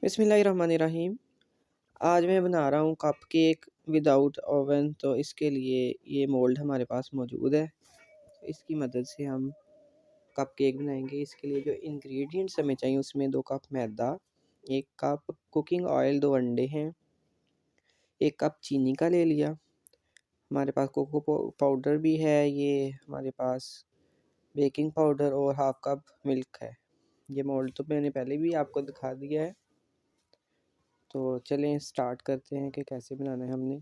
बिस्मिल्लाहिर्रहमानिर्रहीम। आज मैं बना रहा हूँ कप केक विदाउट ओवन। तो इसके लिए ये मोल्ड हमारे पास मौजूद है। इसकी मदद से हम कप केक बनाएंगे। इसके लिए जो इंग्रेडिएंट्स हमें चाहिए उसमें 2 कप मैदा, 1 कप कुकिंग ऑयल, 2 अंडे हैं, 1 कप चीनी का ले लिया। हमारे पास कोको पाउडर भी है, ये हमारे पास बेकिंग पाउडर और हाफ कप मिल्क है। ये मोल्ड तो मैंने पहले भी आपको दिखा दिया है। तो चलें स्टार्ट करते हैं कि कैसे बनाना है हमने।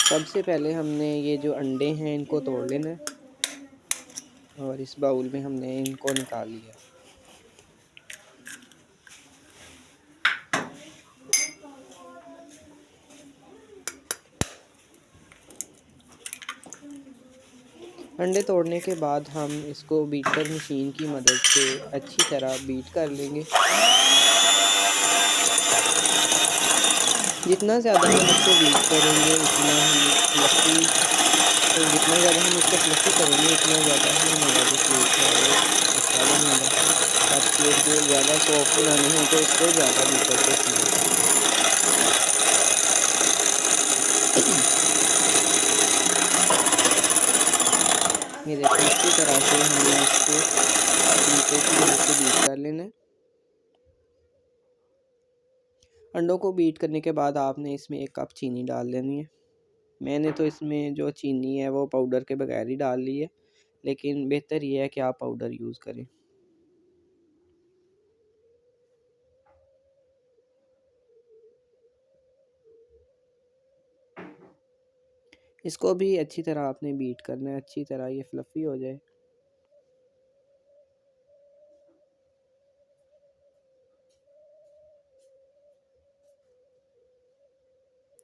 सबसे पहले हमने ये जो अंडे हैं इनको तोड़ लेना है और इस बाउल में हमने इनको निकाल लिया। अंडे तोड़ने के बाद हम इसको बीटर मशीन की मदद से अच्छी तरह बीट कर लेंगे। जितना ज़्यादा हम इसको बीट करेंगे उतना ही फ्लफ़ी, जितना ज़्यादा हम इसको फ्लफ़ी करेंगे उतना ज़्यादा ही हमारा जो केक है वो अच्छा बनेगा। कप केक जो ज़्यादा सॉफ्ट बनाने हैं तो इसको ज़्यादा बीटर को इस्तेमाल करें। ये देखें, अच्छी तरह से हमने इसको बीटर की मदद से बीट कर लेना है। अंडों को बीट करने के बाद आपने इसमें 1 कप चीनी डाल लेनी है। मैंने तो इसमें जो चीनी है वो पाउडर के बगैर ही डाल ली है, लेकिन बेहतर ये है कि आप पाउडर यूज़ करें। इसको भी अच्छी तरह आपने बीट करना है, अच्छी तरह ये फ्लफ़ी हो जाए।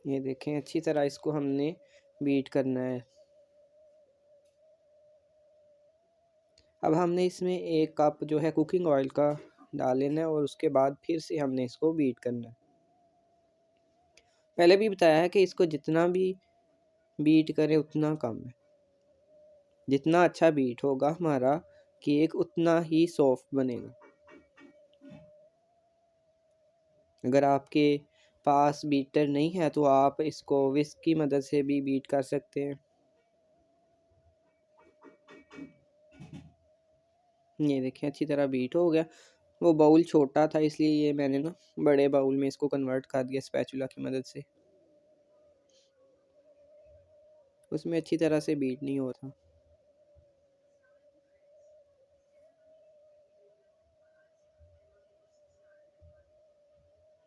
ये देखें, अच्छी तरह इसको हमने बीट करना है। अब हमने इसमें 1 कप जो है कुकिंग ऑयल का डाल लेना है और उसके बाद फिर से हमने इसको बीट करना है। पहले भी बताया है कि इसको जितना भी बीट करें उतना कम है। जितना अच्छा बीट होगा हमारा केक उतना ही सॉफ्ट बनेगा। अगर आपके पास बीटर नहीं है तो आप इसको विस्क की मदद से भी बीट कर सकते हैं। ये देखिए, अच्छी तरह बीट हो गया। वो बाउल छोटा था इसलिए ये मैंने ना बड़े बाउल में इसको कन्वर्ट कर दिया स्पैचुला की मदद से। उसमें अच्छी तरह से बीट नहीं हो था।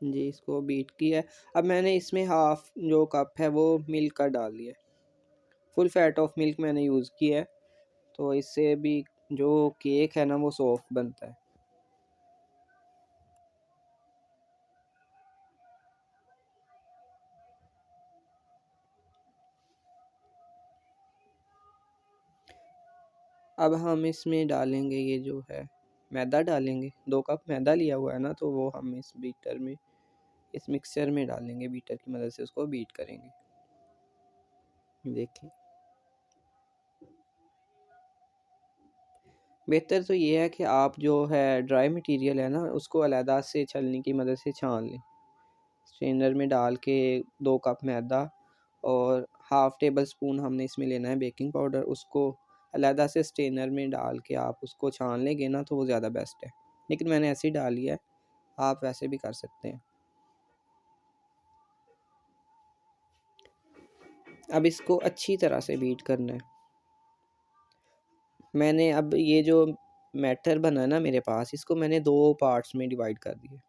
जी, इसको बीट किया है। अब मैंने इसमें हाफ जो कप है वो मिल्क का डाल दिया है। फुल फैट ऑफ मिल्क मैंने यूज़ किया है, तो इससे भी जो केक है ना वो सॉफ्ट बनता है। अब हम इसमें डालेंगे ये जो है मैदा डालेंगे। 2 कप मैदा लिया हुआ है ना, तो वो हम इस बीटर में, इस मिक्सचर में डालेंगे। बीटर की मदद से उसको बीट करेंगे। देखें, बेहतर तो ये है कि आप जो है ड्राई मटेरियल है ना उसको अलहदा से छलनी की मदद से छान लें। स्ट्रेनर में डाल के 2 कप मैदा और हाफ़ टेबल स्पून हमने इसमें लेना है बेकिंग पाउडर। उसको अलहदा से स्ट्रेनर में डाल के आप उसको छान लेंगे ना तो वो ज़्यादा बेस्ट है, लेकिन मैंने ऐसे ही डाल लिया है, आप वैसे भी कर सकते हैं। अब इसको अच्छी तरह से बीट करना है। मैंने अब ये जो बैटर बना है ना मेरे पास, इसको मैंने 2 पार्ट्स में डिवाइड कर दिया।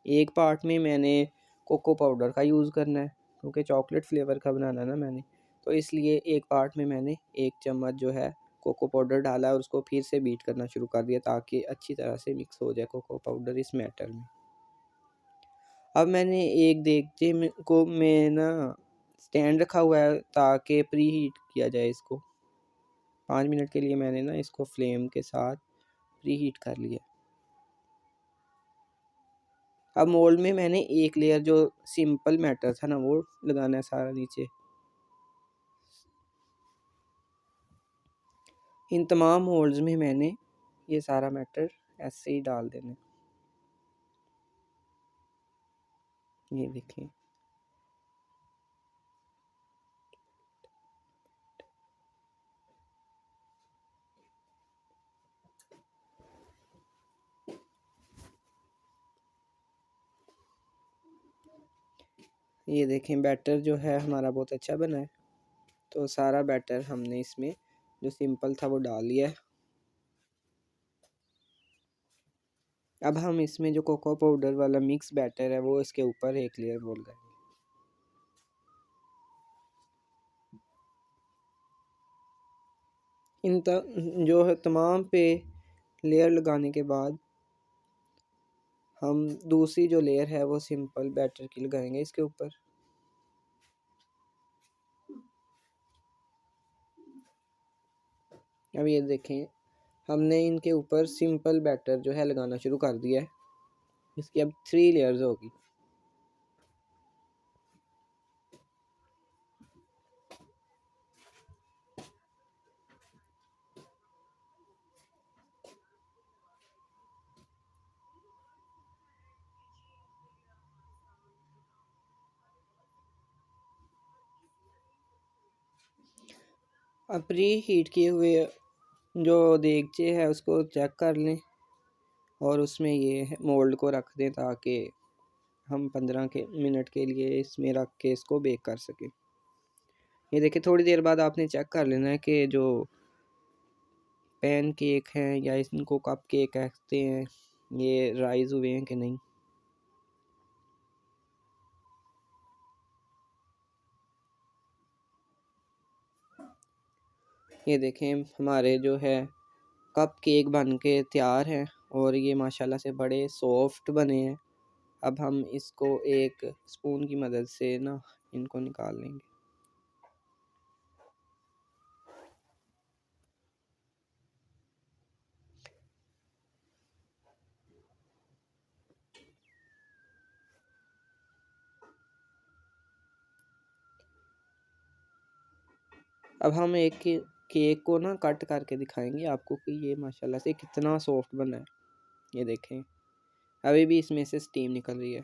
एक पार्ट में मैंने कोको पाउडर का यूज़ करना है, क्योंकि चॉकलेट फ्लेवर का बनाना है ना मैंने, तो इसलिए एक पार्ट में मैंने 1 चम्मच जो है कोको पाउडर डाला और उसको फिर से बीट करना शुरू कर दिया ताकि अच्छी तरह से मिक्स हो जाए कोको पाउडर इस बैटर में। अब मैंने एक देगचे में ना स्टैंड रखा हुआ है ताकि प्री हीट किया जाए इसको। 5 मिनट के लिए मैंने ना इसको फ्लेम के साथ प्री हीट कर लिया। अब मोल्ड में मैंने एक लेयर जो सिंपल मैटर था ना वो लगाना है सारा नीचे। इन तमाम मोल्ड्स में मैंने ये सारा बैटर ऐसे ही डाल देना। ये देखें, ये देखें बैटर जो है हमारा बहुत अच्छा बना है। तो सारा बैटर हमने इसमें जो सिंपल था वो डाल लिया है। अब हम इसमें जो कोको पाउडर वाला मिक्स बैटर है वो इसके ऊपर एक लेयर बोल लगाएंगे। जो है तमाम पे लेयर लगाने के बाद हम दूसरी जो लेयर है वो सिंपल बैटर की लगाएंगे इसके ऊपर। अब ये देखें, हमने इनके ऊपर सिंपल बैटर जो है लगाना शुरू कर दिया है। इसकी अब 3 लेयर्स होगी। अब प्री हीट किए हुए जो देगचे है उसको चेक कर लें और उसमें ये मोल्ड को रख दें ताकि हम 15 मिनट के लिए इसमें रख के इसको बेक कर सकें। ये देखिए, थोड़ी देर बाद आपने चेक कर लेना है कि जो पैन केक हैं या इनको कप केक कहते हैं ये राइज़ हुए हैं कि नहीं। ये देखें, हमारे जो है कप केक बन के तैयार हैं और ये माशाल्लाह से बड़े सॉफ्ट बने हैं। अब हम इसको एक स्पून की मदद से ना इनको निकाल लेंगे। अब हम एक केक को ना कट करके दिखाएंगे आपको कि ये माशाल्लाह से कितना सॉफ्ट बना है। ये देखें, अभी भी इसमें से स्टीम निकल रही है।